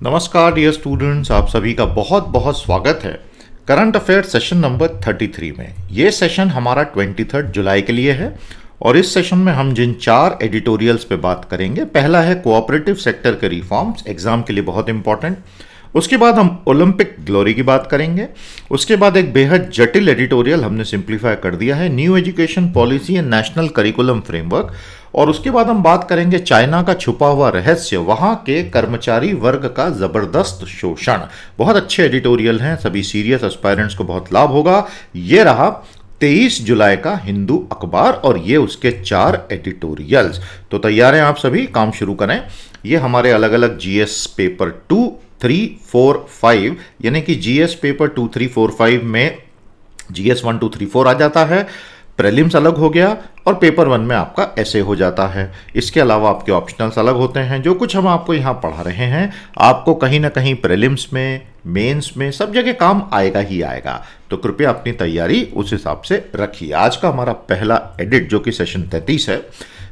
नमस्कार dear students, आप सभी का बहुत बहुत स्वागत है करंट अफेयर सेशन नंबर 33 में। ये सेशन हमारा 23 जुलाई के लिए है और इस सेशन में हम जिन 4 एडिटोरियल्स पे बात करेंगे, पहला है कोऑपरेटिव सेक्टर के रिफॉर्म्स, एग्जाम के लिए बहुत इंपॉर्टेंट। उसके बाद हम ओलंपिक ग्लोरी की बात करेंगे। उसके बाद एक बेहद जटिल एडिटोरियल हमने सिंप्लीफाई कर दिया है, new education policy and national curriculum framework. और उसके बाद हम बात करेंगे चाइना का छुपा हुआ रहस्य, वहां के कर्मचारी वर्ग का जबरदस्त शोषण। बहुत अच्छे एडिटोरियल हैं, सभी सीरियस एस्पायरेंट्स को बहुत लाभ होगा। ये रहा 23 जुलाई का हिंदू अखबार और ये उसके 4 एडिटोरियल्स। तो तैयार हैं आप सभी, काम शुरू करें। ये हमारे अलग अलग जीएस पेपर 2, 3, 4, 5 यानी कि जीएस पेपर 2, 3, 4, 5 में जीएस 1, 2, 3, 4 आ जाता है, प्रीलिम्स अलग हो गया और पेपर 1 में आपका ऐसे हो जाता है। इसके अलावा आपके ऑप्शनल्स अलग होते हैं। जो कुछ हम आपको यहाँ पढ़ा रहे हैं आपको कहीं ना कहीं प्रीलिम्स में, मेंस में, सब जगह काम आएगा ही आएगा। तो कृपया अपनी तैयारी उस हिसाब से रखिए। आज का हमारा पहला एडिट जो कि सेशन 33 है,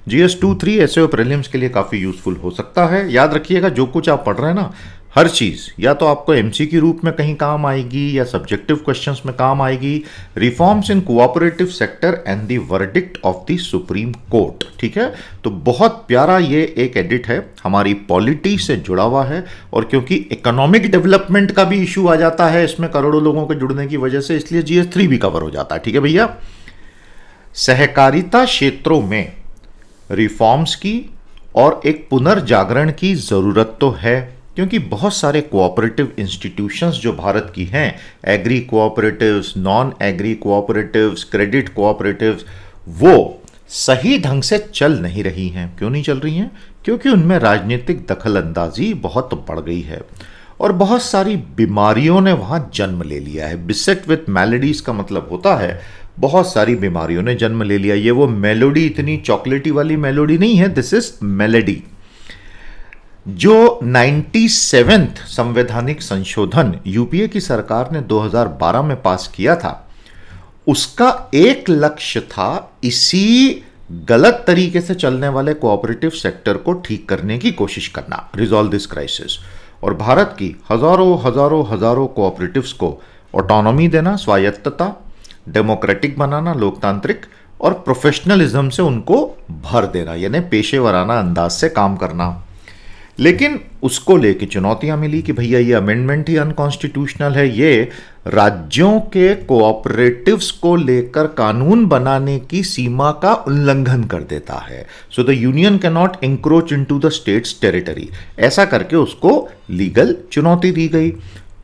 जीएस 2, 3 ऐसे और प्रीलिम्स के लिए काफ़ी यूजफुल हो सकता है। याद रखिएगा, जो कुछ आप पढ़ रहे हैं ना, हर चीज़ या तो आपको एमसी के रूप में कहीं काम आएगी या सब्जेक्टिव क्वेश्चंस में काम आएगी। Reforms in cooperative sector and the verdict of the supreme court, ठीक है। तो बहुत प्यारा ये एक एडिट है, हमारी पॉलिटी से जुड़ा हुआ है और क्योंकि इकोनॉमिक डेवलपमेंट का भी इशू आ जाता है इसमें करोड़ों लोगों के जुड़ने की वजह से, इसलिए जीएस 3 भी कवर हो जाता है, ठीक है भैया। सहकारिता क्षेत्रों में रिफॉर्म्स की और एक पुनर्जागरण की ज़रूरत तो है, क्योंकि बहुत सारे कोऑपरेटिव इंस्टीट्यूशंस जो भारत की हैं, agri cooperatives, non agri cooperatives, credit cooperatives, वो सही ढंग से चल नहीं रही हैं। क्यों नहीं चल रही हैं? क्योंकि उनमें राजनीतिक दखलंदाजी बहुत बढ़ गई है और बहुत सारी बीमारियों ने वहाँ जन्म ले लिया है। बिसेट विथ मैलेडीज का मतलब होता है बहुत सारी बीमारियों ने जन्म ले लिया। ये वो मेलोडी इतनी चॉकलेटी वाली मेलोडी नहीं है, दिस इज मेलेडी। जो 97th संवैधानिक संशोधन यूपीए की सरकार ने 2012 में पास किया था, उसका एक लक्ष्य था इसी गलत तरीके से चलने वाले कोऑपरेटिव सेक्टर को ठीक करने की कोशिश करना, रिजॉल्व दिस क्राइसिस। और भारत की हजारों हजारों हजारों कोऑपरेटिव्स को ऑटोनॉमी देना, स्वायत्तता, डेमोक्रेटिक बनाना, लोकतांत्रिक और प्रोफेशनलिज्म से उनको भर देना, यानी पेशेवराना अंदाज से काम करना। लेकिन उसको लेके चुनौतियां मिली कि भैया ये अमेंडमेंट ही अनकॉन्स्टिट्यूशनल है, ये राज्यों के कोऑपरेटिव्स को लेकर कानून बनाने की सीमा का उल्लंघन कर देता है। So the union can not encroach into the states territory, ऐसा करके उसको लीगल चुनौती दी गई।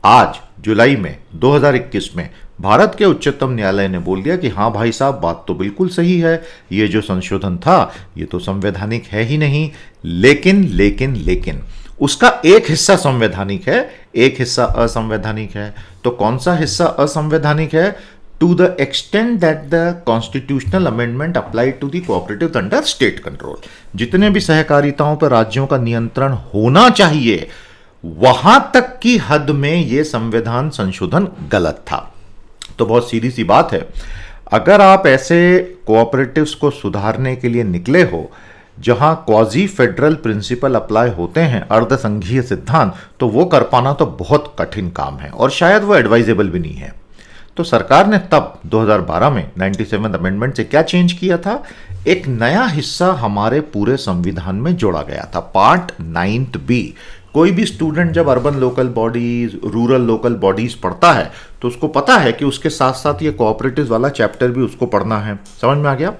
आज जुलाई में 2021 में भारत के उच्चतम न्यायालय ने बोल दिया कि हाँ भाई साहब, बात तो बिल्कुल सही है, ये जो संशोधन था ये तो संवैधानिक है ही नहीं। लेकिन उसका एक हिस्सा संवैधानिक है, एक हिस्सा असंवैधानिक है। तो कौन सा हिस्सा असंवैधानिक है? To the extent that the constitutional amendment applied to the cooperative under state control. जितने भी सहकारिताओं पर राज्यों का नियंत्रण होना चाहिए, वहां तक की हद में यह संविधान संशोधन गलत था। तो बहुत सीधी सी बात है, अगर आप ऐसे कोऑपरेटिव्स को सुधारने के लिए निकले हो जहां क्वाजी फेडरल प्रिंसिपल अप्लाई होते हैं, अर्धसंघीय सिद्धांत, तो वो कर पाना तो बहुत कठिन काम है और शायद वो एडवाइजेबल भी नहीं है। तो सरकार ने तब 2012 में 97 अमेंडमेंट से क्या चेंज किया था? एक नया हिस्सा हमारे पूरे संविधान में जोड़ा गया था, पार्ट 9B। कोई भी स्टूडेंट जब urban local bodies, rural local bodies पढ़ता है तो उसको पता है कि उसके साथ साथ ये कोऑपरेटिव्स वाला चैप्टर भी उसको पढ़ना है। समझ में आ गया?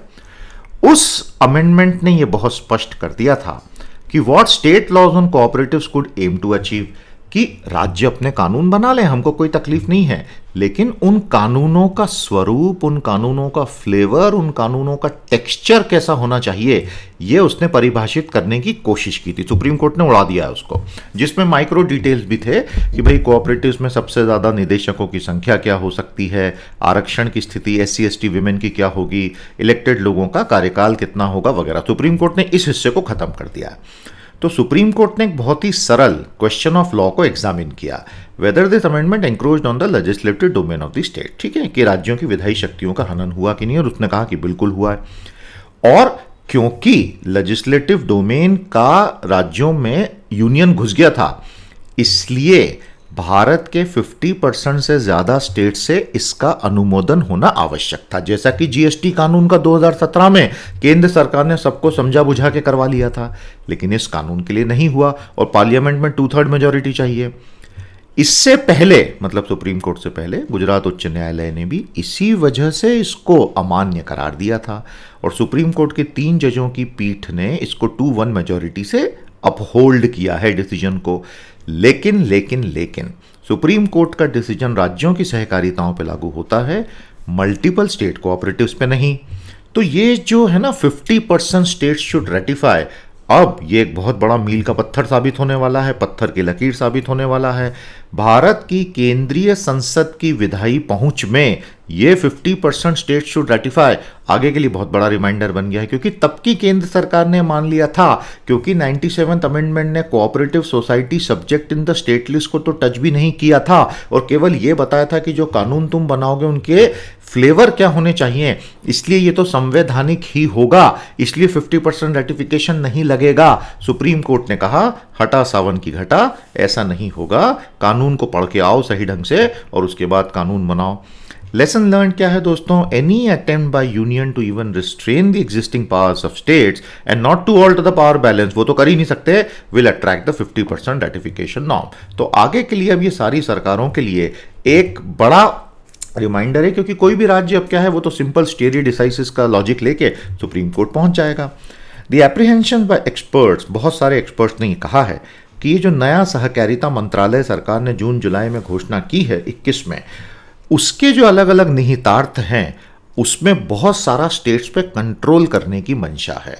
उस अमेंडमेंट ने ये बहुत स्पष्ट कर दिया था कि what state laws on cooperatives could aim to achieve, कि राज्य अपने कानून बना ले, हमको कोई तकलीफ नहीं है, लेकिन उन कानूनों का स्वरूप, उन कानूनों का फ्लेवर, उन कानूनों का टेक्सचर कैसा होना चाहिए, ये उसने परिभाषित करने की कोशिश की थी। सुप्रीम कोर्ट ने उड़ा दिया है उसको, जिसमें माइक्रो डिटेल्स भी थे कि भाई कोऑपरेटिव्स में सबसे ज़्यादा निदेशकों की संख्या क्या हो सकती है, आरक्षण की स्थिति SC ST विमेन की क्या होगी, इलेक्टेड लोगों का कार्यकाल कितना होगा वगैरह। सुप्रीम कोर्ट ने इस हिस्से को खत्म कर दिया है। तो सुप्रीम कोर्ट ने एक बहुत ही सरल क्वेश्चन ऑफ लॉ को एग्जामिन किया, whether this amendment encroached on the legislative domain of the state. ठीक है, कि राज्यों की विधायी शक्तियों का हनन हुआ कि नहीं, और उसने कहा कि बिल्कुल हुआ है। और क्योंकि लेजिस्लेटिव डोमेन का राज्यों में यूनियन घुस गया था, इसलिए भारत के 50% से ज्यादा स्टेट से इसका अनुमोदन होना आवश्यक था। जैसा कि जीएसटी कानून का 2017 में केंद्र सरकार ने सबको समझा बुझा के करवा लिया था, लेकिन इस कानून के लिए नहीं हुआ और पार्लियामेंट में 2/3 मेजोरिटी चाहिए। इससे पहले, मतलब सुप्रीम कोर्ट से पहले, गुजरात उच्च न्यायालय ने भी इसी वजह से इसको अमान्य करार दिया था और सुप्रीम कोर्ट के 3 जजों की पीठ ने इसको 2-1 मेजोरिटी से अपहोल्ड किया है डिसीजन को। लेकिन सुप्रीम कोर्ट का डिसीजन राज्यों की सहकारिताओं पे लागू होता है, मल्टीपल स्टेट कोऑपरेटिव्स पे नहीं। तो ये जो है ना 50% स्टेट्स शुड रेटिफाई, अब ये एक बहुत बड़ा मील का पत्थर साबित होने वाला है, पत्थर की लकीर साबित होने वाला है। भारत की केंद्रीय संसद की विधायी पहुंच में ये 50% स्टेट शुड रेटिफाई आगे के लिए बहुत बड़ा रिमाइंडर बन गया है, क्योंकि तब की केंद्र सरकार ने मान लिया था, क्योंकि 97th अमेंडमेंट ने cooperative society subject in the state list को तो टच भी नहीं किया था और केवल ये बताया था कि जो कानून तुम बनाओगे उनके फ्लेवर क्या होने चाहिए, इसलिए ये तो संवैधानिक ही होगा, इसलिए 50% रेटिफिकेशन नहीं लगेगा। सुप्रीम कोर्ट ने कहा हटा सावन की घटा, ऐसा नहीं होगा, कानून को पढ़ के आओ सही ढंग से और उसके बाद कानून बनाओ। लेसन लर्न क्या है दोस्तों? Any attempt by union to even restrain the existing powers of states and not to alter the power balance, वो तो कर ही नहीं सकते, will attract the 50% ratification norm. तो आगे के लिए अब ये सारी सरकारों के लिए एक बड़ा रिमाइंडर है, क्योंकि कोई भी राज्य अब क्या है, वो तो सिंपल स्टेरी डिसाइसिस का लॉजिक लेके सुप्रीम कोर्ट पहुंच जाएगा। द एप्रीहेंशन बाय एक्सपर्ट्स, बहुत सारे एक्सपर्ट्स ने ये कहा है कि ये जो नया सहकारिता मंत्रालय सरकार ने जून जुलाई में घोषणा की है 21 में, उसके जो अलग अलग निहितार्थ हैं उसमें बहुत सारा स्टेट्स पे कंट्रोल करने की मंशा है।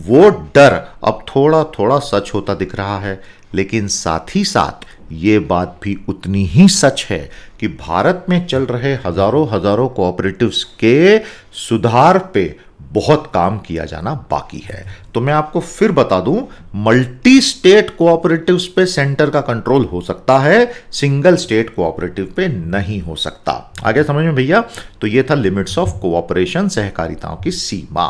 वो डर अब थोड़ा थोड़ा सच होता दिख रहा है, लेकिन साथ ही साथ ये बात भी उतनी ही सच है कि भारत में चल रहे हजारों कोऑपरेटिव्स के सुधार पे बहुत काम किया जाना बाकी है। तो मैं आपको फिर बता दूं, मल्टी स्टेट कोऑपरेटिव्स पे सेंटर का कंट्रोल हो सकता है, सिंगल स्टेट कोऑपरेटिव पे नहीं हो सकता। आगे समझ में भैया? तो ये था लिमिट्स ऑफ कोऑपरेशन, सहकारिताओं की सीमा।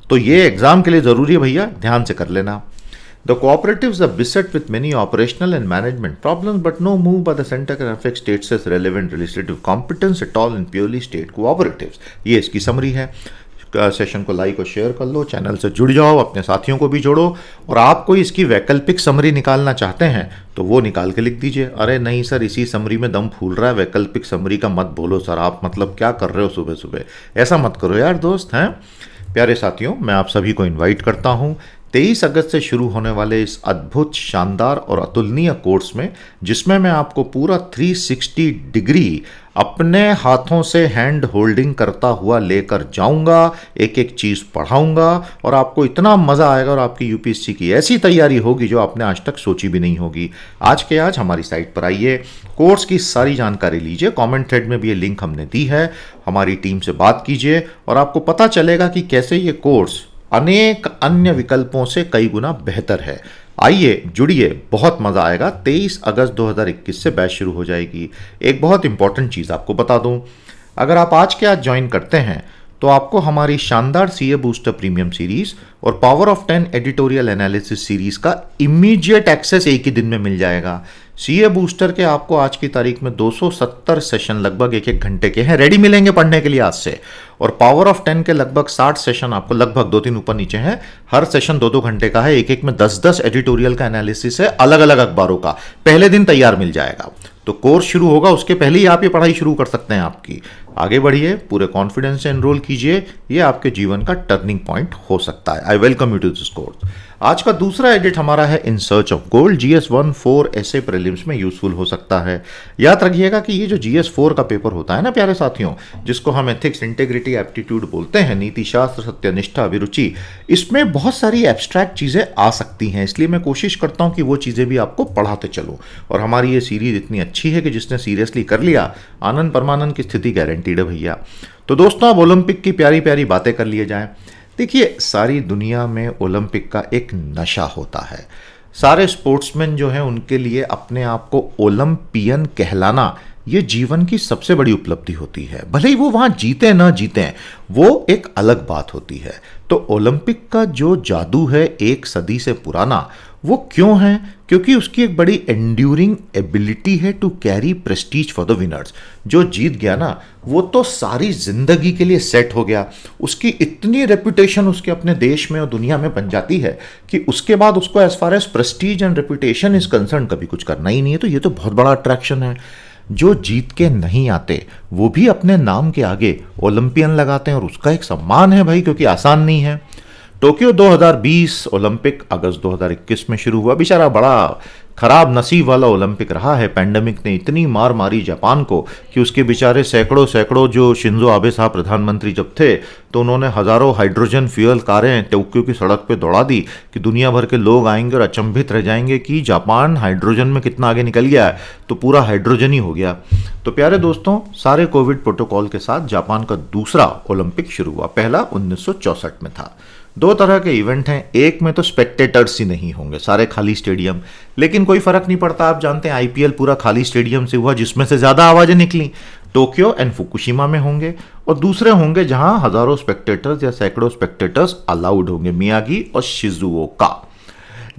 तो ये एग्जाम के लिए जरूरी है भैया, ध्यान से कर लेना। The cooperatives are beset with many operational and management problems, but no move by the center can affect states as relevant legislative competence at all in purely state cooperatives। ये इसकी समरी है। सेशन को like और share कर लो, channel से जुड़ जाओ, अपने साथियों को भी जोड़ो, और आप कोई इसकी वैकल्पिक समरी निकालना चाहते हैं तो वो निकाल के लिख दीजिए। अरे नहीं सर, इसी समरी में दम फूल रहा है, वैकल्पिक समरी का मत बोलो सर, आप मतलब क्या कर रहे हो सुबह सुबह, ऐसा मत करो यार दोस्त हैं। प्यारे साथियों, मैं आप सभी को इन्वाइट करता हूँ 23 अगस्त से शुरू होने वाले इस अद्भुत, शानदार और अतुलनीय कोर्स में, जिसमें मैं आपको पूरा 360 डिग्री अपने हाथों से हैंड होल्डिंग करता हुआ लेकर जाऊंगा, एक एक चीज़ पढ़ाऊंगा और आपको इतना मज़ा आएगा और आपकी यूपीएससी की ऐसी तैयारी होगी जो आपने आज तक सोची भी नहीं होगी। आज के आज हमारी साइट पर आइए, कोर्स की सारी जानकारी लीजिए, कमेंट थ्रेड में भी ये लिंक हमने दी है, हमारी टीम से बात कीजिए और आपको पता चलेगा कि कैसे ये कोर्स अनेक अन्य विकल्पों से कई गुना बेहतर है। आइए जुड़िए, बहुत मज़ा आएगा। 23 अगस्त 2021 से बैच शुरू हो जाएगी। एक बहुत इंपॉर्टेंट चीज़ आपको बता दूं, अगर आप आज के आज ज्वाइन करते हैं तो आपको हमारी शानदार सीए बूस्टर प्रीमियम सीरीज और power of 10 editorial analysis series का इमीडिएट एक्सेस एक ही दिन में मिल जाएगा। सीए बूस्टर के आपको आज की तारीख में 270 सेशन लगभग 1-1 घंटे के हैं, रेडी मिलेंगे पढ़ने के लिए आज से, और पावर ऑफ 10 के लगभग 60 सेशन आपको लगभग 2-3 ऊपर नीचे हैं, हर सेशन 2-2 घंटे का है, एक में 10-10 एडिटोरियल का एनालिसिस है, अलग अलग अखबारों का, पहले दिन तैयार मिल जाएगा। तो कोर्स शुरू होगा उसके पहले ही आप ये पढ़ाई शुरू कर सकते हैं आपकी। आगे बढ़िए, पूरे कॉन्फिडेंस से एनरोल कीजिए, ये आपके जीवन का टर्निंग पॉइंट हो सकता है। I welcome you to this course. आज का दूसरा एडिट हमारा है in search of gold, GS 1-4 ऐसे प्रीलिम्स में यूजफुल हो सकता है। याद रखिएगा कि ये जो GS 4 का पेपर होता है ना प्यारे साथियों, जिसको हम एथिक्स, इंटेग्रिटी, एप्टीट्यूड बोलते हैं, नीति शास्त्र, सत्यनिष्ठा, अभिरुचि, इसमें बहुत सारी एब्स्ट्रैक्ट चीज़ें आ सकती हैं, इसलिए मैं कोशिश करता हूँ कि वो चीज़ें भी आपको पढ़ाते चलूँ। और हमारी ये सीरीज इतनी अच्छी है कि जिसने सीरियसली कर लिया, आनंद परमानंद की स्थिति गारंटीड है भैया। तो दोस्तों, अब ओलंपिक की प्यारी प्यारी बातें कर लिए जाएं। देखिए, सारी दुनिया में ओलंपिक का एक नशा होता है। सारे स्पोर्ट्समैन जो हैं उनके लिए अपने आप को ओलंपियन कहलाना ये जीवन की सबसे बड़ी उपलब्धि होती है। भले ही वो वहाँ जीते ना जीते, वो एक अलग बात होती है। तो ओलंपिक का जो जादू है एक सदी से पुराना, वो क्यों है? क्योंकि उसकी एक बड़ी एंड्यूरिंग एबिलिटी है to carry prestige for the winners. जो जीत गया ना, वो तो सारी जिंदगी के लिए सेट हो गया। उसकी इतनी रेपुटेशन उसके अपने देश में और दुनिया में बन जाती है कि उसके बाद उसको as far as prestige and reputation is concern कभी कुछ करना ही नहीं है। तो ये तो बहुत बड़ा अट्रैक्शन है। जो जीत के नहीं आते वो भी अपने नाम के आगे ओलंपियन लगाते हैं और उसका एक सम्मान है भाई, क्योंकि आसान नहीं है। टोक्यो 2020 ओलंपिक अगस्त 2021 में शुरू हुआ। बेचारा बड़ा खराब नसीब वाला ओलंपिक रहा है। पैंडेमिक ने इतनी मार मारी जापान को कि उसके बेचारे सैकड़ों सैकड़ों, जो शिंजो आबे साहब प्रधानमंत्री जब थे तो उन्होंने हज़ारों हाइड्रोजन फ्यूल कारें टोक्यो की सड़क पे दौड़ा दी कि दुनिया भर के लोग आएंगे और अचंभित रह जाएंगे कि जापान हाइड्रोजन में कितना आगे निकल गया है। तो पूरा हाइड्रोजन ही हो गया। तो प्यारे दोस्तों, सारे कोविड प्रोटोकॉल के साथ जापान का दूसरा ओलंपिक शुरू हुआ। पहला 1964 में था। दो तरह के इवेंट हैं। एक में तो स्पेक्टेटर्स ही नहीं होंगे, सारे खाली स्टेडियम, लेकिन कोई फर्क नहीं पड़ता। आप जानते हैं आईपीएल पूरा खाली स्टेडियम से हुआ जिसमें से ज्यादा आवाजें निकली। टोक्यो एंड फुकुशिमा में होंगे और दूसरे होंगे जहां हजारों स्पेक्टेटर्स या सैकड़ों स्पेक्टेटर्स अलाउड होंगे, मियागी और शिजुओका।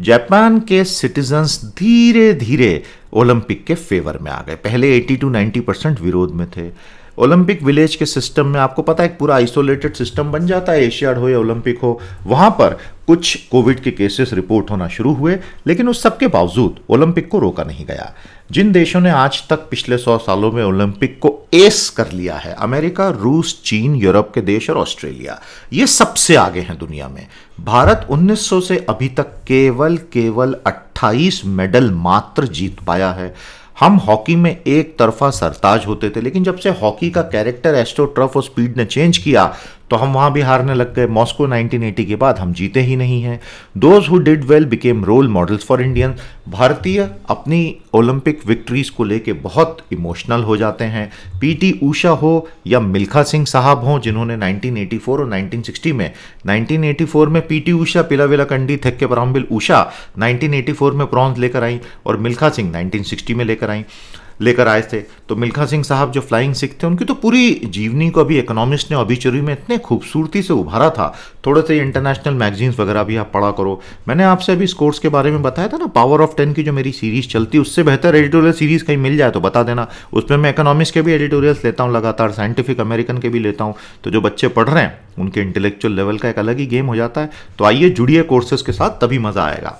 जापान के सिटीजन्स धीरे धीरे ओलंपिक के फेवर में आ गए। पहले 80 to 90% विरोध में थे। ओलंपिक विलेज के सिस्टम में आपको पता है एक पूरा आइसोलेटेड सिस्टम बन जाता है, एशियाड हो या ओलंपिक हो। वहां पर कुछ कोविड के केसेस रिपोर्ट होना शुरू हुए, लेकिन उस सब के बावजूद ओलंपिक को रोका नहीं गया। जिन देशों ने आज तक पिछले 100 सालों में ओलंपिक को एस कर लिया है, अमेरिका, रूस, चीन, यूरोप के देश और ऑस्ट्रेलिया, ये सबसे आगे हैं दुनिया में। भारत 1900 से अभी तक केवल 28 मेडल मात्र जीत पाया है। हम हॉकी में एक तरफा सरताज होते थे, लेकिन जब से हॉकी का कैरेक्टर एस्ट्रोटर्फ और स्पीड ने चेंज किया तो हम वहां भी हारने लग गए। मॉस्को 1980 के बाद हम जीते ही नहीं हैं। Those who did well became role models for Indian. भारतीय अपनी ओलंपिक विक्ट्रीज को लेके बहुत इमोशनल हो जाते हैं। पीटी ऊषा हो या मिल्खा सिंह साहब हों, जिन्होंने 1984 और 1960 में 1984 में पीटी ऊषा पिलाविला कंडी थेक्के पराम्बिल ऊषा 1984 में ब्रॉन्ज लेकर आई और मिल्खा सिंह 1960 में लेकर आए थे। तो मिल्खा सिंह साहब जो फ्लाइंग सिख थे, उनकी तो पूरी जीवनी को अभी इकोनॉमिस्ट ने ऑबिचुरी में इतने खूबसूरती से उभारा था। थोड़े से इंटरनेशनल मैगजीन्स वगैरह भी आप पढ़ा करो। मैंने आपसे अभी स्कोर्ट्स के बारे में बताया था ना, पावर ऑफ 10 की जो मेरी सीरीज चलती है, उससे बेहतर एडिटोरियल सीरीज कहीं मिल जाए तो बता देना। उसमें मैं इकोनॉमिक्स के भी एडिटोरियल्स लेता हूँ लगातार, साइंटिफिक अमेरिकन के भी लेता हूँ। तो जो बच्चे पढ़ रहे हैं उनके इंटेलेक्चुअल लेवल का एक अलग ही गेम हो जाता है। तो आइए जुड़िए कोर्सेज के साथ, तभी मजा आएगा।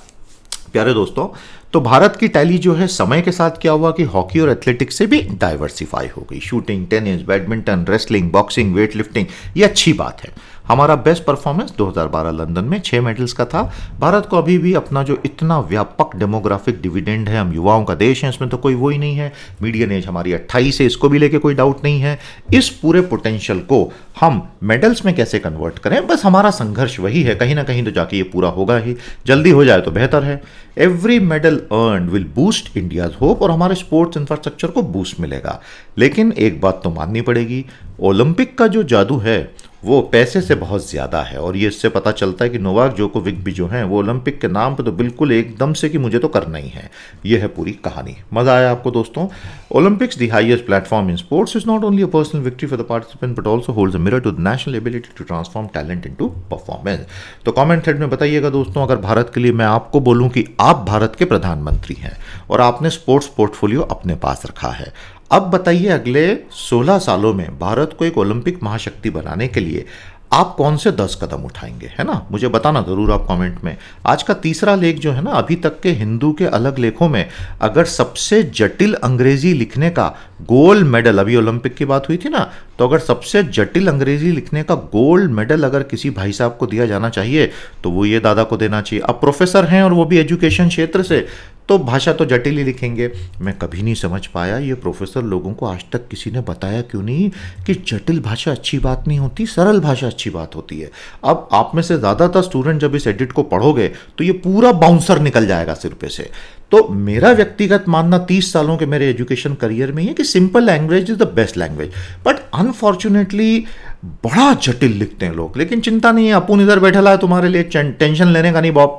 प्यारे दोस्तों, तो भारत की टैली जो है, समय के साथ क्या हुआ कि हॉकी और एथलेटिक्स से भी डाइवर्सिफाई हो गई। Shooting, tennis, badminton, wrestling, boxing, weight lifting, ये अच्छी बात है। हमारा बेस्ट परफॉर्मेंस 2012 लंदन में 6 मेडल्स का था। भारत को अभी भी अपना जो इतना व्यापक डेमोग्राफिक डिविडेंड है, हम युवाओं का देश है, इसमें तो कोई वो ही नहीं है। मीडियन एज हमारी 28 है, इसको भी लेके कोई डाउट नहीं है। इस पूरे पोटेंशियल को हम मेडल्स में कैसे कन्वर्ट करें, बस हमारा संघर्ष वही है। कहीं ना कहीं तो जाके ये पूरा होगा ही, जल्दी हो जाए तो बेहतर है। Every medal earn will boost India's hope, और हमारे स्पोर्ट्स इंफ्रास्ट्रक्चर को बूस्ट मिलेगा। लेकिन एक बात तो माननी पड़ेगी, ओलंपिक का जो जादू है वो पैसे से बहुत ज़्यादा है। और ये इससे पता चलता है कि नोवाक जोकोविक भी जो हैं वो ओलंपिक के नाम पे तो बिल्कुल एकदम से कि मुझे तो करना ही है। ये है पूरी कहानी। मज़ा आया आपको दोस्तों? Olympics, the highest platform in sports, is not only a personal victory for the participant but also holds a mirror to the national ability to transform talent into performance. तो कमेंट थ्रेड में बताइएगा दोस्तों, अगर भारत के लिए मैं आपको बोलूं कि आप भारत के प्रधानमंत्री हैं और आपने स्पोर्ट्स पोर्टफोलियो अपने पास रखा है, अब बताइए अगले 16 सालों में भारत को एक ओलंपिक महाशक्ति बनाने के लिए आप कौन से 10 कदम उठाएंगे, है ना? मुझे बताना जरूर आप कमेंट में। आज का तीसरा लेख जो है ना, अभी तक के हिंदू के अलग लेखों में अगर सबसे जटिल अंग्रेजी लिखने का गोल्ड मेडल, अभी ओलंपिक की बात हुई थी ना, तो अगर सबसे जटिल अंग्रेजी लिखने का गोल्ड मेडल अगर किसी भाई साहब को दिया जाना चाहिए तो वो ये दादा को देना चाहिए। अब प्रोफेसर हैं और वो भी एजुकेशन क्षेत्र से, तो भाषा तो जटिल ही लिखेंगे। मैं कभी नहीं समझ पाया ये प्रोफेसर लोगों को आज तक किसी ने बताया क्यों नहीं कि जटिल भाषा अच्छी बात नहीं होती, सरल भाषा अच्छी बात होती है। अब आप में से ज़्यादातर स्टूडेंट जब इस एडिट को पढ़ोगे तो ये पूरा बाउंसर निकल जाएगा सिर पे से। तो मेरा व्यक्तिगत मानना 30 सालों के मेरे एजुकेशन करियर में है कि simple language is the best language, but unfortunately बड़ा जटिल लिखते हैं लोग। लेकिन चिंता नहीं है, अपुन इधर बैठा है तुम्हारे लिए, टेंशन लेने का नहीं Bob.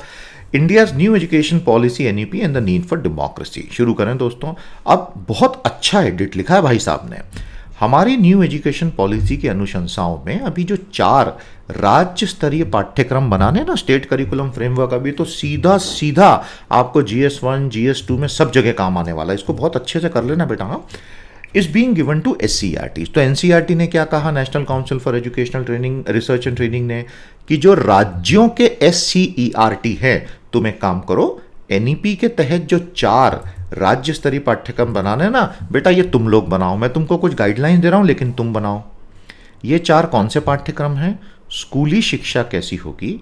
India's new education policy NEP and the need for democracy. शुरू करें दोस्तों। अब बहुत अच्छा एडिट लिखा है भाई साहब ने। हमारी न्यू एजुकेशन पॉलिसी की अनुशंसाओं में अभी जो 4 राज्य स्तरीय पाठ्यक्रम बनाने ना, स्टेट करिकुलम फ्रेमवर्क, अभी तो सीधा सीधा आपको GS1 GS2 में सब जगह काम आने वाला है। इसको बहुत अच्छे से कर लेना बेटा। Is being given to SCERT। तो NCERT ने क्या कहा, national council for educational training research and training ने, कि जो राज्यों के SCERT है, तुम एक काम करो, NEP के तहत जो 4 राज्य स्तरीय पाठ्यक्रम बनाने ना बेटा, ये तुम लोग बनाओ। मैं तुमको कुछ गाइडलाइन दे रहा हूं लेकिन तुम बनाओ। ये 4 कौन से पाठ्यक्रम हैं? स्कूली शिक्षा कैसी होगी,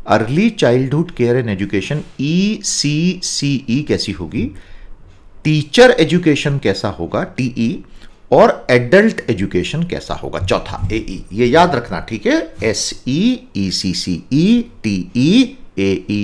early childhood care and education ECCE कैसी होगी, टीचर एजुकेशन कैसा होगा TE, और एडल्ट एजुकेशन कैसा होगा, चौथा AE। ये याद रखना, ठीक है? SEECCE TE AE।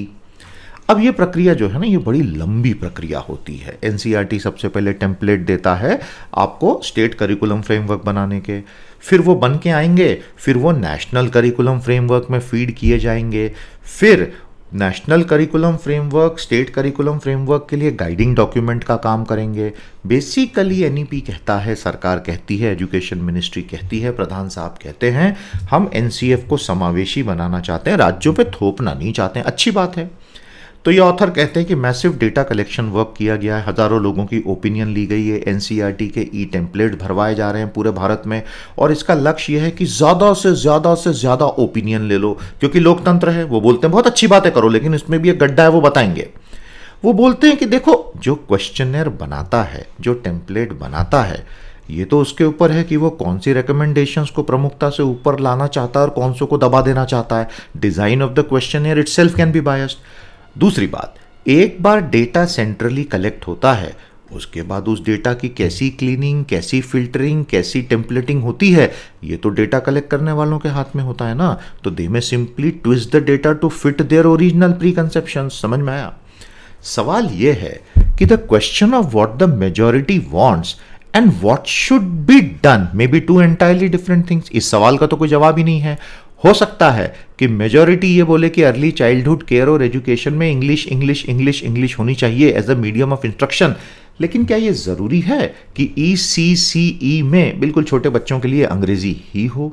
अब ये प्रक्रिया जो है ना, ये बड़ी लंबी प्रक्रिया होती है। NCERT सबसे पहले टेम्पलेट देता है आपको स्टेट करिकुलम फ्रेमवर्क बनाने के, फिर वो बन के आएंगे, फिर वो नेशनल करिकुलम फ्रेमवर्क में फीड किए जाएंगे, फिर national curriculum framework state curriculum framework के लिए गाइडिंग डॉक्यूमेंट का काम करेंगे। बेसिकली NEP कहता है, सरकार कहती है, एजुकेशन मिनिस्ट्री कहती है, प्रधान साहब कहते हैं, हम NCF को समावेशी बनाना चाहते हैं, राज्यों पे थोपना नहीं चाहते हैं। अच्छी बात है। तो ये ऑथर कहते हैं कि मैसिव डेटा कलेक्शन वर्क किया गया है, हज़ारों लोगों की ओपिनियन ली गई है, NCERT के टेम्पलेट भरवाए जा रहे हैं पूरे भारत में, और इसका लक्ष्य यह है कि ज़्यादा से ज़्यादा ओपिनियन ले लो, क्योंकि लोकतंत्र है। वो बोलते हैं बहुत अच्छी बातें करो, लेकिन इसमें भी एक गड्ढा है, वो बताएंगे। वो बोलते हैं कि देखो, जो क्वेश्चनर बनाता है, जो टेम्पलेट बनाता है, ये तो उसके ऊपर है कि वो कौन सी रिकमेंडेशंस को प्रमुखता से ऊपर लाना चाहता है और कौन सो को दबा देना चाहता है। Design of the questioner itself can be biased. दूसरी बात, एक बार डेटा सेंट्रली कलेक्ट होता है, उसके बाद उस डेटा की कैसी क्लीनिंग, कैसी फिल्टरिंग, कैसी टेम्पलेटिंग होती है, ये तो डेटा कलेक्ट करने वालों के हाथ में होता है ना। तो they may simply twist the data to fit their original preconception. समझ में आया? सवाल यह है कि the question of what the majority wants and what should be done may be two entirely different things. इस सवाल का तो कोई जवाब ही नहीं है। हो सकता है कि मेजॉरिटी ये बोले कि अर्ली चाइल्डहुड केयर और एजुकेशन में इंग्लिश होनी चाहिए as a medium of instruction, लेकिन क्या ये जरूरी है कि ECCE में बिल्कुल छोटे बच्चों के लिए अंग्रेजी ही हो?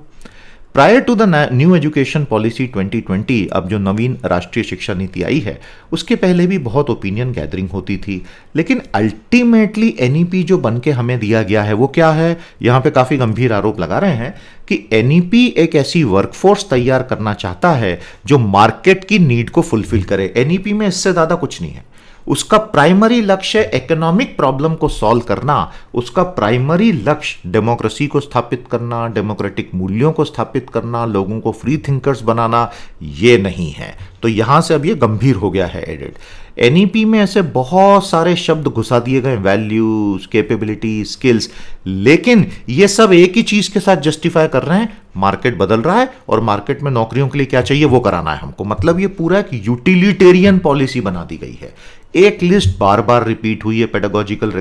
Prior to the new education policy 2020, अब जो नवीन राष्ट्रीय शिक्षा नीति आई है, उसके पहले भी बहुत ओपिनियन गैदरिंग होती थी, लेकिन अल्टीमेटली NEP जो बन के हमें दिया गया है वो क्या है? यहाँ पे काफ़ी गंभीर आरोप लगा रहे हैं कि NEP एक ऐसी वर्कफोर्स तैयार करना चाहता है जो मार्केट की नीड को फुलफिल करे। NEP में इससे ज़्यादा कुछ नहीं है। उसका प्राइमरी लक्ष्य इकोनॉमिक प्रॉब्लम को सॉल्व करना, उसका प्राइमरी लक्ष्य डेमोक्रेसी को स्थापित करना, डेमोक्रेटिक मूल्यों को स्थापित करना, लोगों को फ्री थिंकर्स बनाना, ये नहीं है। तो यहां से अब ये गंभीर हो गया है एडिट। NEP में ऐसे बहुत सारे शब्द घुसा दिए गए, वैल्यूज, कैपेबिलिटी, स्किल्स, लेकिन ये सब एक ही चीज के साथ जस्टिफाई कर रहे हैं, मार्केट बदल रहा है और मार्केट में नौकरियों के लिए क्या चाहिए वो कराना है हमको। मतलब ये पूरा एक यूटिलिटेरियन पॉलिसी बना दी गई है। एक लिस्ट बार बार रिपीट हुई है, पेडागोजिकल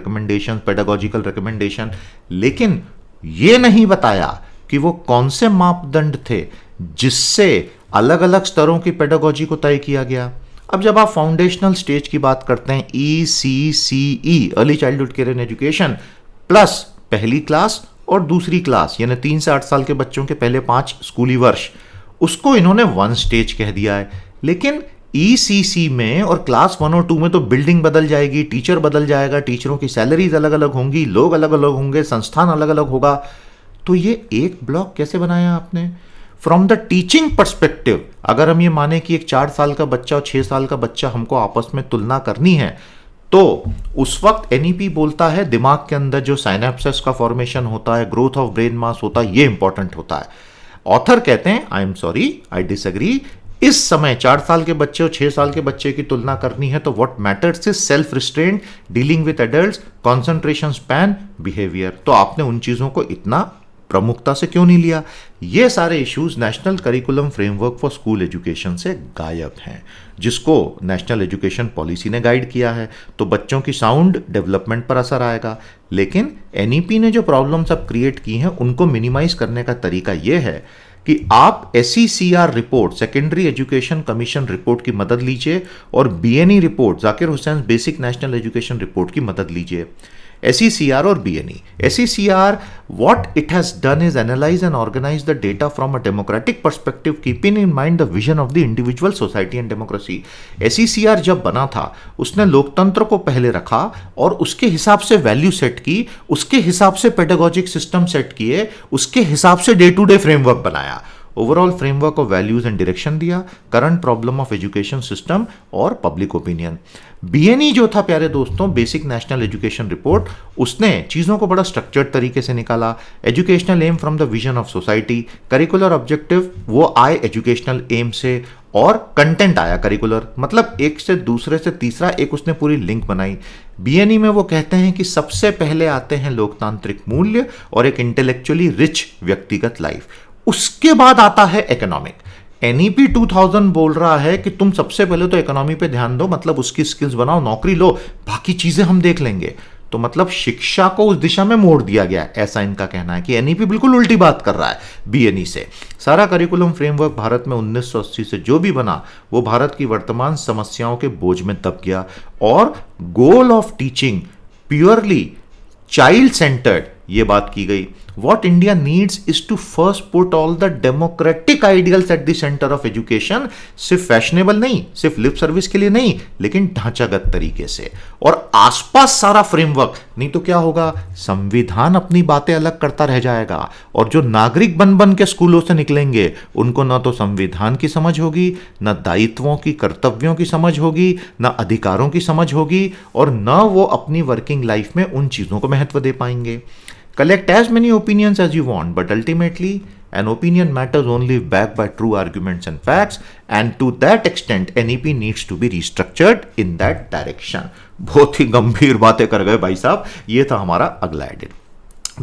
रिकमेंडेशन, लेकिन ये नहीं बताया कि वो कौन से मापदंड थे जिससे अलग अलग स्तरों की पेडागोजी को तय किया गया। अब जब आप फाउंडेशनल स्टेज की बात करते हैं, ECCE early childhood care and education plus पहली क्लास और दूसरी क्लास, यानी 3 से 8 साल के बच्चों के पहले 5 स्कूली वर्ष, उसको इन्होंने 1 स्टेज कह दिया है। लेकिन ECC में और क्लास 1 और 2 में तो बिल्डिंग बदल जाएगी, टीचर बदल जाएगा, टीचरों की सैलरीज अलग अलग होंगी, लोग अलग अलग होंगे, संस्थान अलग अलग होगा। तो ये एक ब्लॉक कैसे बनाया आपने? फ्रॉम द टीचिंग पर्सपेक्टिव, अगर हम ये माने कि एक 4 साल का बच्चा और 6 साल का बच्चा हमको आपस में तुलना करनी है, तो उस वक्त NEP बोलता है दिमाग के अंदर जो साइनेप्सेस का फॉर्मेशन होता है, ग्रोथ ऑफ ब्रेन मास होता है, ये इंपॉर्टेंट होता है। ऑथर कहते हैं I am sorry, I disagree, इस समय 4 साल के बच्चे और 6 साल के बच्चे की तुलना करनी है तो what matters is self restraint, dealing with adults, concentration span, behaviour. तो आपने उन चीजों को इतना प्रमुखता से क्यों नहीं लिया? ये सारे issues national curriculum framework for school education से गायब हैं, जिसको नेशनल एजुकेशन पॉलिसी ने गाइड किया है। तो बच्चों की साउंड डेवलपमेंट पर असर आएगा। लेकिन एनईपी ने जो प्रॉब्लम्स अब क्रिएट की हैं उनको मिनिमाइज करने का तरीका यह है कि आप SECR report, secondary education commission report की मदद लीजिए और BNE report, Zakir Hussain basic national education report की मदद लीजिए। SECR और BNE. SECR, what it has done is analyze and organize the data from a democratic perspective, keeping in mind the vision of the individual, society and democracy. SECR जब बना था उसने लोकतंत्र को पहले रखा और उसके हिसाब से वैल्यू सेट की, उसके हिसाब से पेडागोजिक सिस्टम सेट किए, उसके हिसाब से डे टू डे फ्रेमवर्क बनाया, overall framework of values and direction दिया, current problem of education system और पब्लिक ओपिनियन। बीएनई जो था प्यारे दोस्तों, बेसिक नेशनल एजुकेशन रिपोर्ट, उसने चीज़ों को बड़ा स्ट्रक्चर्ड तरीके से निकाला। Educational am from the vision of society, curricular objective वो आए एजुकेशनल एम से, और कंटेंट आया करिकुलर, मतलब एक से दूसरे से तीसरा एक उसने पूरी लिंक बनाई। बीएनई में वो कहते हैं कि सबसे पहले आते हैं लोकतांत्रिक मूल्य और एक इंटेलेक्चुअली रिच व्यक्तिगत लाइफ, उसके बाद आता है इकोनॉमिक। एनईपी 2000 बोल रहा है कि तुम सबसे पहले तो इकोनॉमी पे ध्यान दो, मतलब उसकी स्किल्स बनाओ, नौकरी लो, बाकी चीजें हम देख लेंगे। तो मतलब शिक्षा को उस दिशा में मोड़ दिया गया, ऐसा इनका कहना है कि एनईपी बिल्कुल उल्टी बात कर रहा है बीएनई से। सारा करिकुलम फ्रेमवर्क भारत में 1980 से जो भी बना वो भारत की वर्तमान समस्याओं के बोझ में दब गया, और goal of teaching purely child centred ये बात की गई। What India needs is to first put all the democratic ideals at the center of education, सिर्फ फैशनेबल नहीं, सिर्फ लिप सर्विस के लिए नहीं, लेकिन ढांचागत तरीके से, और आसपास सारा फ्रेमवर्क। नहीं तो क्या होगा, संविधान अपनी बातें अलग करता रह जाएगा, और जो नागरिक बन बन के स्कूलों से निकलेंगे उनको ना तो संविधान की समझ होगी, ना दायित्वों की, कर्तव्यों की समझ होगी, ना अधिकारों की समझ होगी, और ना वो अपनी वर्किंग लाइफ में उन चीजों को महत्व दे पाएंगे। Collect as many opinions as you want, but ultimately an opinion matters only if backed by true arguments and facts, and to that extent NEP needs to be restructured in that direction. बहुत ही गंभीर बातें कर गए भाई साहब। ये था हमारा अगला edit.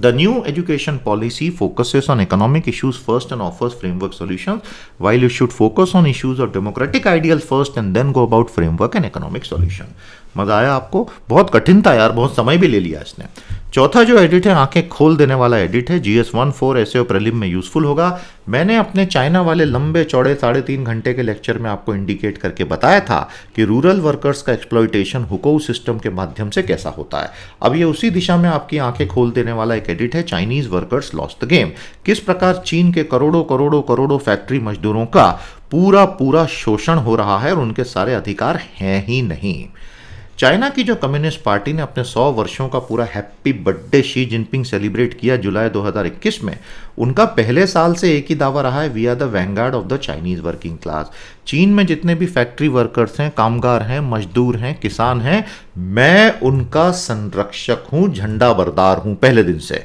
The new education policy focuses on economic issues first and offers framework solutions, while it should focus on issues of democratic ideals first and then go about framework and economic solution. मजा आया आपको? बहुत कठिन था यार, बहुत समय भी ले लिया इसने। चौथा जो एडिट है, आंखें खोल देने वाला एडिट है, GS14 ऐसे और प्रीलिम में यूजफुल होगा। मैंने अपने चाइना वाले लंबे चौड़े 3.5 घंटे के लेक्चर में आपको इंडिकेट करके बताया था कि रूरल वर्कर्स का एक्सप्लॉइटेशन हुकऊ सिस्टम के माध्यम से कैसा होता है। अब ये उसी दिशा में आपकी आंखें खोल देने वाला एक एडिट है, Chinese workers lost the game. किस प्रकार चीन के करोड़ों करोड़ों करोड़ों फैक्ट्री मजदूरों का पूरा पूरा शोषण हो रहा है और उनके सारे अधिकार हैं ही नहीं। चाइना की जो कम्युनिस्ट पार्टी ने अपने 100 वर्षों का पूरा happy birthday Xi Jinping celebrate किया जुलाई 2021 में, उनका पहले साल से एक ही दावा रहा है, we are the vanguard of the Chinese working class. चीन में जितने भी फैक्ट्री वर्कर्स हैं, कामगार हैं, मजदूर हैं, किसान हैं, मैं उनका संरक्षक हूं, झंडा बरदार हूं पहले दिन से।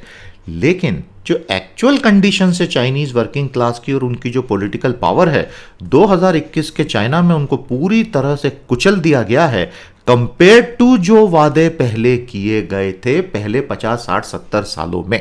लेकिन जो एक्चुअल कंडीशन से चाइनीज वर्किंग क्लास की और उनकी जो पॉलिटिकल पावर है, 2021 के चाइना में उनको पूरी तरह से कुचल दिया गया है कंपेयर टू जो वादे पहले किए गए थे पहले 50, 60, 70 सालों में।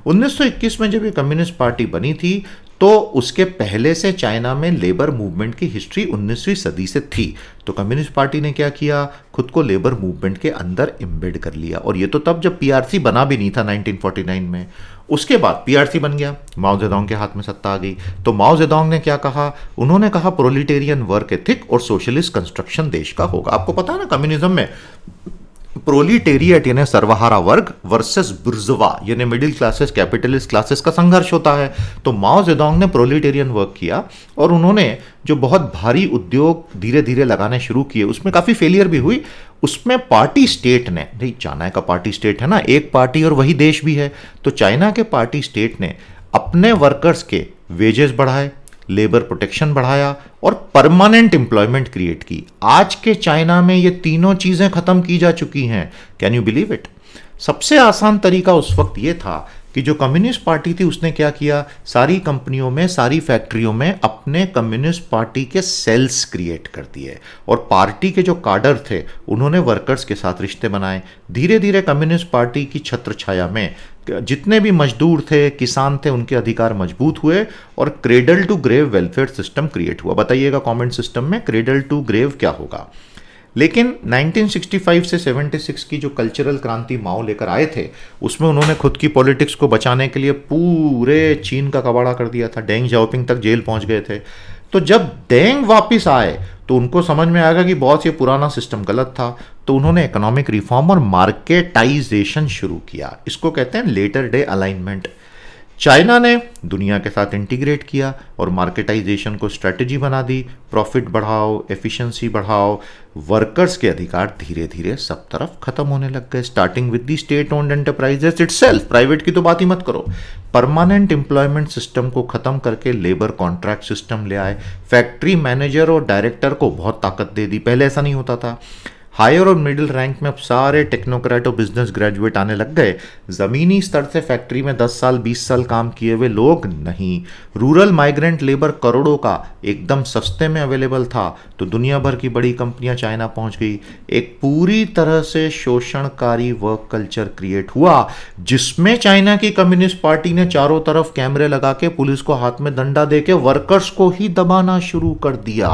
1921 में जब ये कम्युनिस्ट पार्टी बनी थी तो उसके पहले से चाइना में लेबर मूवमेंट की हिस्ट्री 19वीं सदी से थी। तो कम्युनिस्ट पार्टी ने क्या किया, खुद को लेबर मूवमेंट के अंदर एम्बेड कर लिया, और ये तो तब जब पीआरसी बना भी नहीं था 1949 में। उसके बाद पीआरसी बन गया, माओ जेडोंग के हाथ में सत्ता आ गई। तो माओ जेडोंग ने क्या कहा, उन्होंने कहा प्रोलिटेरियन वर्क एथिक और सोशलिस्ट कंस्ट्रक्शन देश का होगा। आपको पता है ना, कम्युनिज्म में प्रोलिटेरिएट यानी सर्वहारा वर्ग वर्सेस बुर्जुआ यानी मिडिल क्लासेस, कैपिटलिस्ट क्लासेस का संघर्ष होता है। तो माओ जेडोंग ने प्रोलिटेरियन वर्क किया और उन्होंने जो बहुत भारी उद्योग धीरे धीरे लगाने शुरू किए, उसमें काफ़ी फेलियर भी हुई। उसमें पार्टी स्टेट ने, नहीं चाइना का पार्टी स्टेट है ना, एक पार्टी और वही देश भी है, तो चाइना के पार्टी स्टेट ने अपने वर्कर्स के वेजेस बढ़ाए, लेबर प्रोटेक्शन बढ़ाया और परमानेंट एम्प्लॉयमेंट क्रिएट की। आज के चाइना में ये तीनों चीजें खत्म की जा चुकी हैं। Can you believe it? सबसे आसान तरीका उस वक्त ये था कि जो कम्युनिस्ट पार्टी थी उसने क्या किया, सारी कंपनियों में, सारी फैक्ट्रियों में अपने कम्युनिस्ट पार्टी के सेल्स क्रिएट कर दिए, और पार्टी के जो काडर थे उन्होंने वर्कर्स के साथ रिश्ते बनाए। धीरे धीरे कम्युनिस्ट पार्टी की छत्र छाया में जितने भी मजदूर थे, किसान थे, उनके अधिकार मजबूत हुए और cradle to grave welfare system create हुआ। बताइएगा कमेंट सिस्टम में क्रेडल टू ग्रेव क्या होगा। लेकिन 1965 से 76 की जो कल्चरल क्रांति माओ लेकर आए थे, उसमें उन्होंने खुद की पॉलिटिक्स को बचाने के लिए पूरे चीन का कबाड़ा कर दिया था। डेंग जाओपिंग तक जेल पहुंच गए थे। तो जब डेंग वापस आए तो उनको समझ में आएगा कि बहुत ये पुराना सिस्टम गलत था, तो उन्होंने इकोनॉमिक रिफॉर्म और मार्केटाइजेशन शुरू किया। इसको कहते हैं लेटर डे अलाइनमेंट। चाइना ने दुनिया के साथ इंटीग्रेट किया और मार्केटाइजेशन को स्ट्रेटजी बना दी। प्रॉफिट बढ़ाओ, एफिशिएंसी बढ़ाओ, वर्कर्स के अधिकार धीरे धीरे सब तरफ खत्म होने लग गए। Starting with the state owned enterprises itself, private की तो बात ही मत करो। परमानेंट एम्प्लॉयमेंट सिस्टम को खत्म करके लेबर कॉन्ट्रैक्ट सिस्टम ले आए। फैक्ट्री मैनेजर और डायरेक्टर को बहुत ताकत दे दी, पहले ऐसा नहीं होता था। हायर और मिडिल रैंक में अब सारे टेक्नोक्रेट और बिजनेस ग्रेजुएट आने लग गए। ज़मीनी स्तर से फैक्ट्री में 10 साल 20 साल काम किए हुए लोग नहीं। रूरल माइग्रेंट लेबर करोड़ों का एकदम सस्ते में अवेलेबल था, तो दुनिया भर की बड़ी कंपनियां चाइना पहुंच गई। एक पूरी तरह से शोषणकारी वर्क कल्चर क्रिएट हुआ, जिसमें चाइना की कम्युनिस्ट पार्टी ने चारों तरफ कैमरे लगा के पुलिस को हाथ में डंडा दे के वर्कर्स को ही दबाना शुरू कर दिया।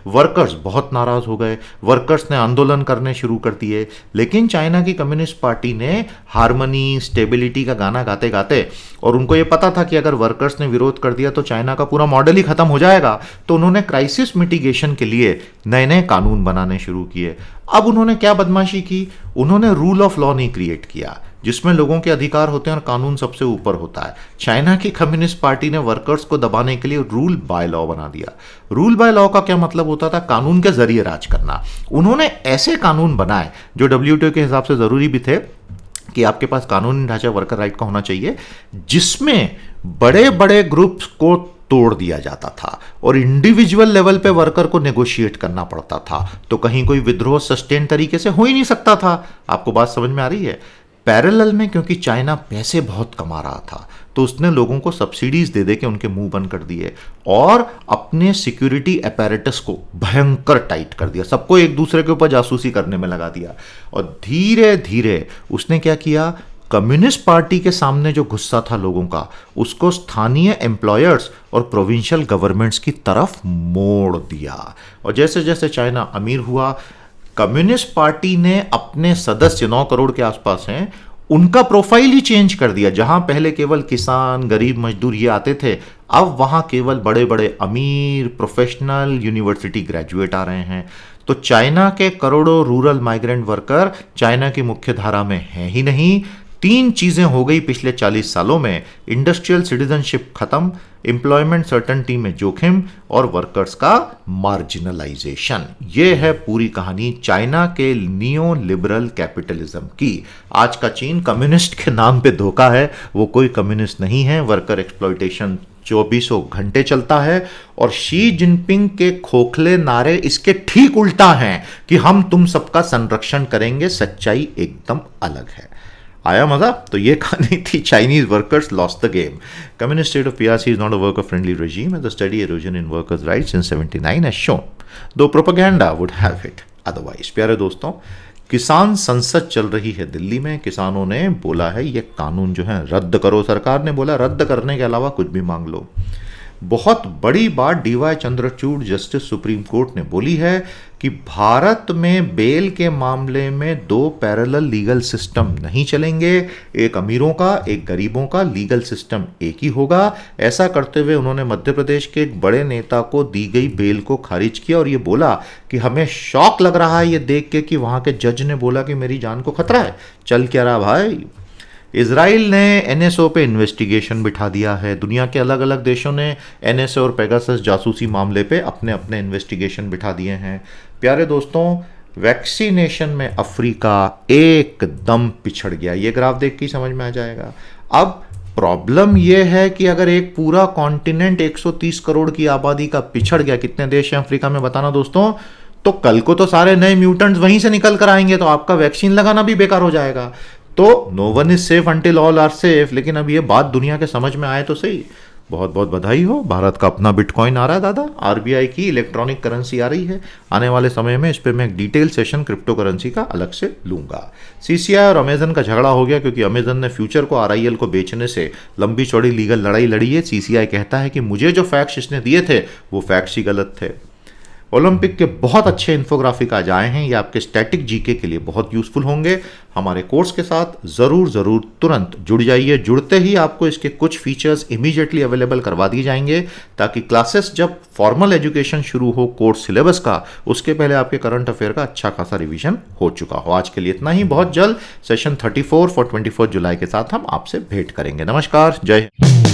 वर्कर्स बहुत नाराज हो गए, वर्कर्स ने आंदोलन करने शुरू कर दिए। लेकिन चाइना की कम्युनिस्ट पार्टी ने हार्मनी, स्टेबिलिटी का गाना गाते गाते, और उनको ये पता था कि अगर वर्कर्स ने विरोध कर दिया तो चाइना का पूरा मॉडल ही खत्म हो जाएगा, तो उन्होंने क्राइसिस मिटिगेशन के लिए नए नए कानून बनाने शुरू किए। अब उन्होंने क्या बदमाशी की, उन्होंने रूल ऑफ लॉ नहीं क्रिएट किया, जिसमें लोगों के अधिकार होते हैं और कानून सबसे ऊपर होता है। चाइना की कम्युनिस्ट पार्टी ने वर्कर्स को दबाने के लिए रूल बाय लॉ बना दिया। रूल बाय लॉ का क्या मतलब होता था, कानून के जरिए राज करना। उन्होंने ऐसे कानून बनाए जो WTO के हिसाब से जरूरी भी थे कि आपके पास कानूनी ढांचा वर्कर राइट का होना चाहिए, जिसमें बड़े बड़े ग्रुप्स को तोड़ दिया जाता था और इंडिविजुअल लेवल पे वर्कर को नेगोशिएट करना पड़ता था। तो कहीं कोई विद्रोह सस्टेन तरीके से हो ही नहीं सकता था। आपको बात समझ में आ रही है। पैरेलल में क्योंकि चाइना पैसे बहुत कमा रहा था, तो उसने लोगों को सब्सिडीज दे दे के उनके मुंह बंद कर दिए और अपने सिक्योरिटी अपैरेटस को भयंकर टाइट कर दिया। सबको एक दूसरे के ऊपर जासूसी करने में लगा दिया। और धीरे धीरे उसने क्या किया, कम्युनिस्ट पार्टी के सामने जो गुस्सा था लोगों का, उसको स्थानीय एम्प्लॉयर्स और प्रोविंशियल गवर्नमेंट्स की तरफ मोड़ दिया। और जैसे जैसे चाइना अमीर हुआ, कम्युनिस्ट पार्टी ने अपने सदस्य 9 करोड़ के आसपास हैं, उनका प्रोफाइल ही चेंज कर दिया। जहां पहले केवल किसान, गरीब मजदूर ये आते थे, अब वहां केवल बड़े बड़े अमीर, प्रोफेशनल, यूनिवर्सिटी ग्रेजुएट आ रहे हैं। तो चाइना के करोड़ों रूरल माइग्रेंट वर्कर चाइना की मुख्य धारा में हैं ही नहीं। 3 चीजें हो गई पिछले 40 सालों में: इंडस्ट्रियल सिटीजनशिप खत्म, एम्प्लॉयमेंट सर्टेनिटी में जोखिम और वर्कर्स का मार्जिनलाइजेशन। ये है पूरी कहानी चाइना के नियो लिबरल कैपिटलिज्म की। आज का चीन कम्युनिस्ट के नाम पे धोखा है, वो कोई कम्युनिस्ट नहीं है। वर्कर एक्सप्लॉयटेशन 24 घंटे चलता है और शी जिनपिंग के खोखले नारे इसके ठीक उल्टा हैं कि हम तुम सबका संरक्षण करेंगे। सच्चाई एकदम अलग है। आया मजा? तो ये कहानी थी Chinese workers lost the game. Communist state of PRC is not a worker friendly regime and the steady erosion in workers' rights since 79 has shown, though propaganda would have it otherwise। प्यारे दोस्तों, किसान संसद चल रही है दिल्ली में। किसानों ने बोला है ये कानून जो है रद्द करो। सरकार ने बोला रद्द करने के अलावा कुछ भी मांग लो। बहुत बड़ी बात DY Chandrachud justice supreme court ने बोली है कि भारत में बेल के मामले में 2 पैरेलल लीगल सिस्टम नहीं चलेंगे। एक अमीरों का, एक गरीबों का लीगल सिस्टम एक ही होगा। ऐसा करते हुए उन्होंने मध्य प्रदेश के एक बड़े नेता को दी गई बेल को खारिज किया और ये बोला कि हमें शौक लग रहा है ये देख के कि वहां के जज ने बोला कि मेरी जान को खतरा है। चल क्या रहा भाई। इजराइल ने NSO पे इन्वेस्टिगेशन बिठा दिया है। दुनिया के अलग अलग देशों ने NSA और पेगासस जासूसी मामले पे अपने अपने इन्वेस्टिगेशन बिठा दिए हैं। प्यारे दोस्तों, वैक्सीनेशन में अफ्रीका एकदम पिछड़ गया। ये ग्राफ देख के ही समझ में आ जाएगा। अब प्रॉब्लम यह है कि अगर एक पूरा कॉन्टिनेंट 130 करोड़ की आबादी का पिछड़ गया, कितने देश हैं अफ्रीका में बताना दोस्तों, तो कल को तो सारे नए म्यूटेंट्स वहीं से निकल कर आएंगे, तो आपका वैक्सीन लगाना भी बेकार हो जाएगा। तो no one is safe until all are safe, लेकिन अब ये बात दुनिया के समझ में आए तो सही। बहुत बहुत बधाई हो, भारत का अपना बिटकॉइन आ रहा है दादा, आरबीआई की इलेक्ट्रॉनिक करेंसी आ रही है। आने वाले समय में इस पे मैं एक डिटेल सेशन क्रिप्टो करेंसी का अलग से लूंगा। सीसीआई और अमेजन का झगड़ा हो गया क्योंकि अमेजन ने फ्यूचर को आरआईएल को बेचने से लंबी चौड़ी लीगल लड़ाई लड़ी है। सीसीआई कहता है कि मुझे जो फैक्ट्स इसने दिए थे वो फैक्ट्स ही गलत थे। ओलंपिक के बहुत अच्छे इन्फोग्राफिक आज आए हैं, ये आपके स्टैटिक जीके के लिए बहुत यूजफुल होंगे। हमारे कोर्स के साथ ज़रूर तुरंत जुड़ जाइए। जुड़ते ही आपको इसके कुछ फीचर्स इमीडिएटली अवेलेबल करवा दिए जाएंगे, ताकि क्लासेस जब फॉर्मल एजुकेशन शुरू हो कोर्स सिलेबस का, उसके पहले आपके करंट अफेयर का अच्छा खासा रिवीजन हो चुका हो। आज के लिए इतना ही। बहुत जल्द सेशन 34 फॉर 24 जुलाई के साथ हम आपसे भेंट करेंगे। नमस्कार, जय हिंद।